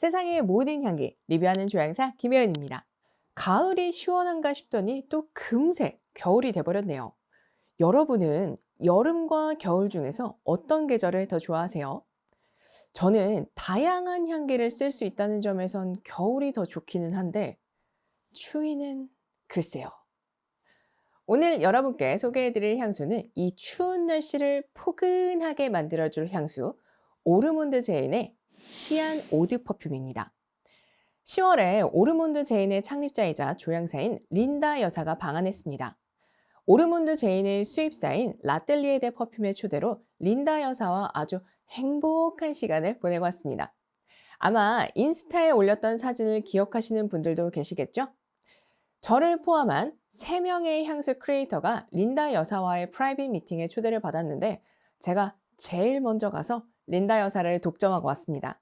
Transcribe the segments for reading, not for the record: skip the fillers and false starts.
세상의 모든 향기 리뷰하는 조향사 김혜은입니다. 가을이 시원한가 싶더니 또 금세 겨울이 돼버렸네요. 여러분은 여름과 겨울 중에서 어떤 계절을 더 좋아하세요? 저는 다양한 향기를 쓸 수 있다는 점에선 겨울이 더 좋기는 한데 추위는 글쎄요. 오늘 여러분께 소개해드릴 향수는 이 추운 날씨를 포근하게 만들어줄 향수 오르몬드 제인의 시안 오드 퍼퓸입니다. 10월에 오르몬드 제인의 창립자이자 조향사인 린다 여사가 방한했습니다. 오르몬드 제인의 수입사인 라텔리에 데 퍼퓸의 초대로 린다 여사와 아주 행복한 시간을 보내고 왔습니다. 아마 인스타에 올렸던 사진을 기억하시는 분들도 계시겠죠? 저를 포함한 3명의 향수 크리에이터가 린다 여사와의 프라이빗 미팅에 초대를 받았는데 제가 제일 먼저 가서 린다 여사를 독점하고 왔습니다.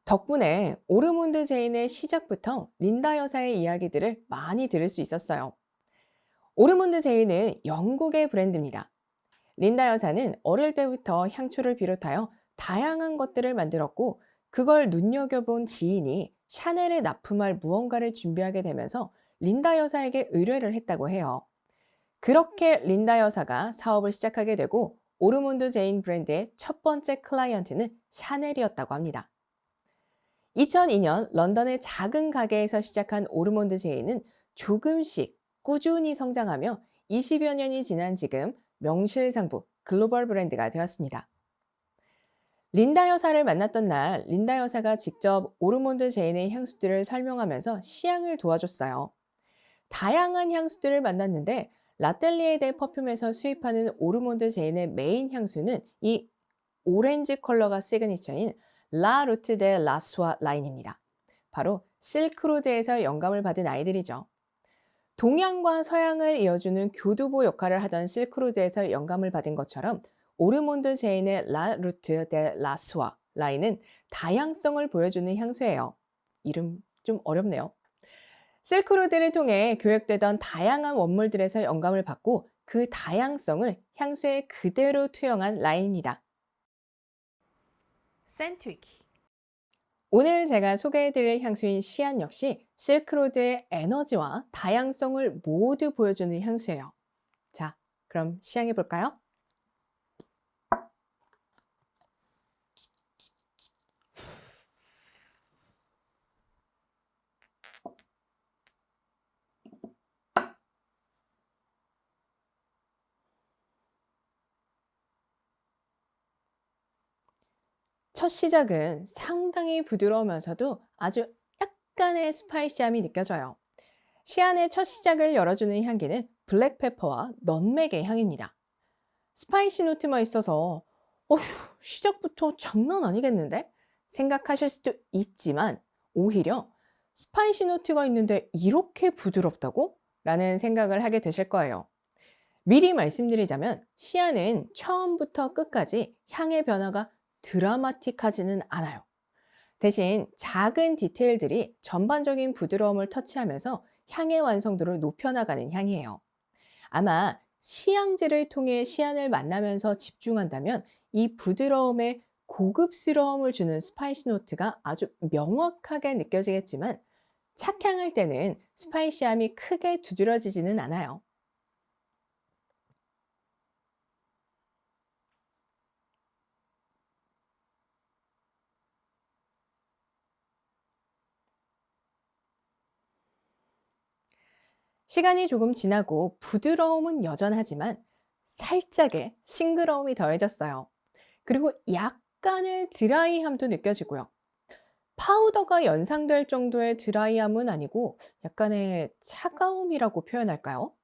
덕분에 오르몬드 제인의 시작부터 린다 여사의 이야기들을 많이 들을 수 있었어요. 오르몬드 제인은 영국의 브랜드입니다. 린다 여사는 어릴 때부터 향초를 비롯하여 다양한 것들을 만들었고 그걸 눈여겨본 지인이 샤넬에 납품할 무언가를 준비하게 되면서 린다 여사에게 의뢰를 했다고 해요. 그렇게 린다 여사가 사업을 시작하게 되고 오르몬드 제인 브랜드의 첫 번째 클라이언트는 샤넬이었다고 합니다. 2002년 런던의 작은 가게에서 시작한 오르몬드 제인은 조금씩 꾸준히 성장하며 20여 년이 지난 지금 명실상부 글로벌 브랜드가 되었습니다. 린다 여사를 만났던 날 린다 여사가 직접 오르몬드 제인의 향수들을 설명하면서 시향을 도와줬어요. 다양한 향수들을 만났는데 라텔리에 데 퍼퓸에서 수입하는 오르몬드 제인의 메인 향수는 이 오렌지 컬러가 시그니처인 라 루트 데 라스와 라인입니다. 바로 실크로드에서 영감을 받은 아이들이죠. 동양과 서양을 이어주는 교두보 역할을 하던 실크로드에서 영감을 받은 것처럼 오르몬드 제인의 라 루트 데 라스와 라인은 다양성을 보여주는 향수예요. 이름 좀 어렵네요. 실크로드를 통해 교역되던 다양한 원물들에서 영감을 받고 그 다양성을 향수에 그대로 투영한 라인입니다. 센트위키. 오늘 제가 소개해드릴 향수인 시안 역시 실크로드의 에너지와 다양성을 모두 보여주는 향수예요. 자, 그럼 시향해볼까요? 첫 시작은 상당히 부드러우면서도 아주 약간의 스파이시함이 느껴져요. 시안의 첫 시작을 열어주는 향기는 블랙페퍼와 넛맥의 향입니다. 스파이시 노트만 있어서 어휴, 시작부터 장난 아니겠는데? 생각하실 수도 있지만 오히려 스파이시 노트가 있는데 이렇게 부드럽다고? 라는 생각을 하게 되실 거예요. 미리 말씀드리자면 시안은 처음부터 끝까지 향의 변화가 드라마틱하지는 않아요. 대신 작은 디테일들이 전반적인 부드러움을 터치하면서 향의 완성도를 높여나가는 향이에요. 아마 시향지를 통해 시안을 만나면서 집중한다면 이 부드러움에 고급스러움을 주는 스파이시 노트가 아주 명확하게 느껴지겠지만 착향할 때는 스파이시함이 크게 두드러지지는 않아요. 시간이 조금 지나고 부드러움은 여전하지만 살짝의 싱그러움이 더해졌어요. 그리고 약간의 드라이함도 느껴지고요. 파우더가 연상될 정도의 드라이함은 아니고 약간의 차가움이라고 표현할까요?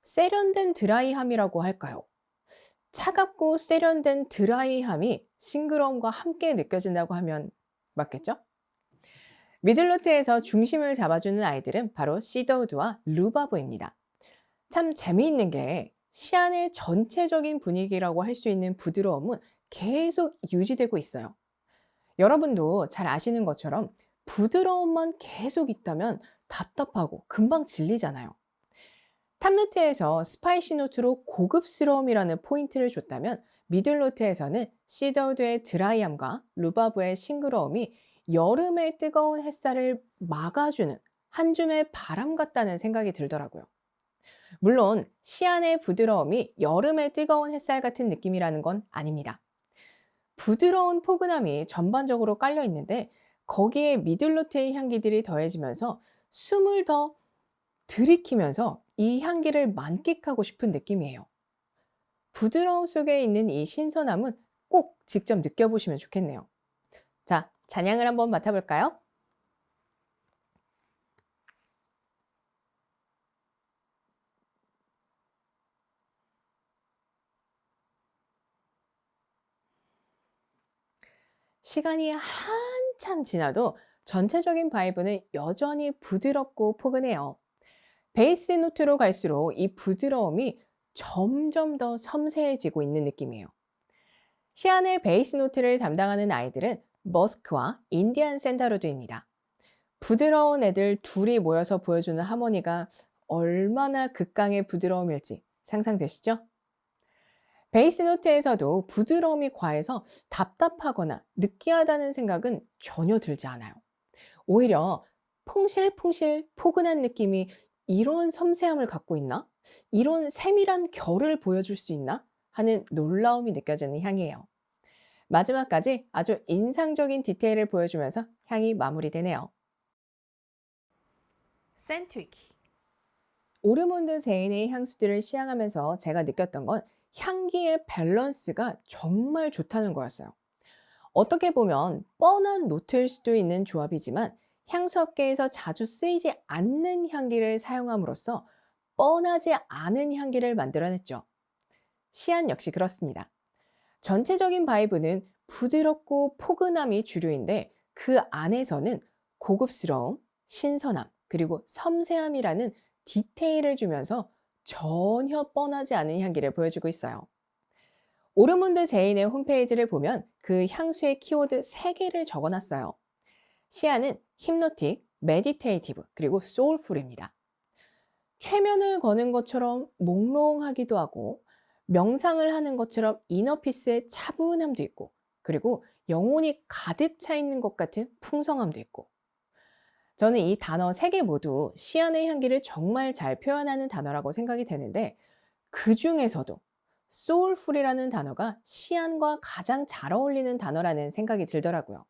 세련된 드라이함이라고 할까요? 차갑고 세련된 드라이함이 싱그러움과 함께 느껴진다고 하면 맞겠죠? 미들노트에서 중심을 잡아주는 아이들은 바로 시더우드와 루바브입니다. 참 재미있는 게 시안의 전체적인 분위기라고 할 수 있는 부드러움은 계속 유지되고 있어요. 여러분도 잘 아시는 것처럼 부드러움만 계속 있다면 답답하고 금방 질리잖아요. 탑노트에서 스파이시 노트로 고급스러움이라는 포인트를 줬다면 미들노트에서는 시더우드의 드라이함과 루바브의 싱그러움이 여름의 뜨거운 햇살을 막아주는 한 줌의 바람 같다는 생각이 들더라고요. 물론 시안의 부드러움이 여름의 뜨거운 햇살 같은 느낌이라는 건 아닙니다. 부드러운 포근함이 전반적으로 깔려 있는데 거기에 미들노트의 향기들이 더해지면서 숨을 더 들이키면서 이 향기를 만끽하고 싶은 느낌이에요. 부드러움 속에 있는 이 신선함은 꼭 직접 느껴보시면 좋겠네요. 자, 잔향을 한번 맡아볼까요? 시간이 한참 지나도 전체적인 바이브는 여전히 부드럽고 포근해요. 베이스 노트로 갈수록 이 부드러움이 점점 더 섬세해지고 있는 느낌이에요. 시안의 베이스 노트를 담당하는 아이들은 머스크와 인디안 샌다루드입니다. 부드러운 애들 둘이 모여서 보여주는 하모니가 얼마나 극강의 부드러움일지 상상되시죠? 베이스 노트에서도 부드러움이 과해서 답답하거나 느끼하다는 생각은 전혀 들지 않아요. 오히려 퐁실퐁실 포근한 느낌이 이런 섬세함을 갖고 있나? 이런 세밀한 결을 보여줄 수 있나? 하는 놀라움이 느껴지는 향이에요. 마지막까지 아주 인상적인 디테일을 보여주면서 향이 마무리되네요. 센트위키. 오르몬드 제인의 향수들을 시향하면서 제가 느꼈던 건 향기의 밸런스가 정말 좋다는 거였어요. 어떻게 보면 뻔한 노트일 수도 있는 조합이지만 향수업계에서 자주 쓰이지 않는 향기를 사용함으로써 뻔하지 않은 향기를 만들어냈죠. 시안 역시 그렇습니다. 전체적인 바이브는 부드럽고 포근함이 주류인데 그 안에서는 고급스러움, 신선함, 그리고 섬세함이라는 디테일을 주면서 전혀 뻔하지 않은 향기를 보여주고 있어요. 오르몬드 제인의 홈페이지를 보면 그 향수의 키워드 3개를 적어놨어요. 시안은 힘노틱, 메디테이티브, 그리고 소울풀입니다. 최면을 거는 것처럼 몽롱하기도 하고 명상을 하는 것처럼 이너피스의 차분함도 있고 그리고 영혼이 가득 차 있는 것 같은 풍성함도 있고 저는 이 단어 3개 모두 시안의 향기를 정말 잘 표현하는 단어라고 생각이 되는데 그 중에서도 소울풀이라는 단어가 시안과 가장 잘 어울리는 단어라는 생각이 들더라고요.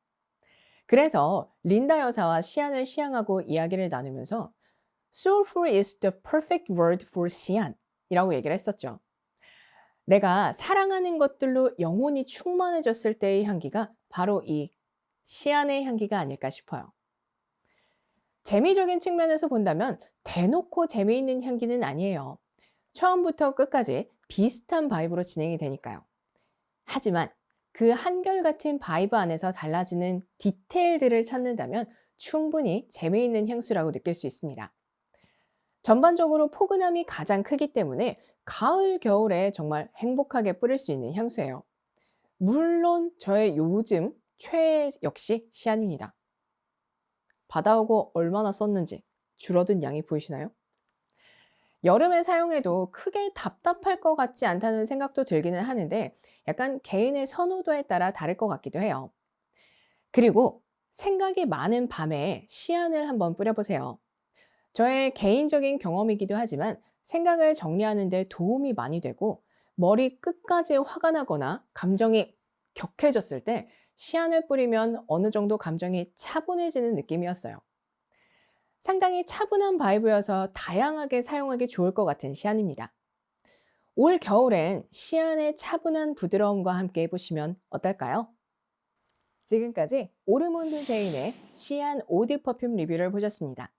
그래서 린다 여사와 시안을 시향하고 이야기를 나누면서 Soulful is the perfect word for 시안 이라고 얘기를 했었죠. 내가 사랑하는 것들로 영혼이 충만해졌을 때의 향기가 바로 이 시안의 향기가 아닐까 싶어요. 재미적인 측면에서 본다면 대놓고 재미있는 향기는 아니에요. 처음부터 끝까지 비슷한 바이브로 진행이 되니까요. 하지만 그 한결같은 바이브 안에서 달라지는 디테일들을 찾는다면 충분히 재미있는 향수라고 느낄 수 있습니다. 전반적으로 포근함이 가장 크기 때문에 가을, 겨울에 정말 행복하게 뿌릴 수 있는 향수예요. 물론 저의 요즘 최애 역시 시안입니다. 받아오고 얼마나 썼는지 줄어든 양이 보이시나요? 여름에 사용해도 크게 답답할 것 같지 않다는 생각도 들기는 하는데 약간 개인의 선호도에 따라 다를 것 같기도 해요. 그리고 생각이 많은 밤에 시안을 한번 뿌려보세요. 저의 개인적인 경험이기도 하지만 생각을 정리하는 데 도움이 많이 되고 머리 끝까지 화가 나거나 감정이 격해졌을 때 시안을 뿌리면 어느 정도 감정이 차분해지는 느낌이었어요. 상당히 차분한 바이브여서 다양하게 사용하기 좋을 것 같은 시안입니다. 올 겨울엔 시안의 차분한 부드러움과 함께 해보시면 어떨까요? 지금까지 오르몬드 제인의 시안 오드 퍼퓸 리뷰를 보셨습니다.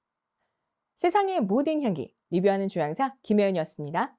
세상의 모든 향기 리뷰하는 조향사 김혜은이었습니다.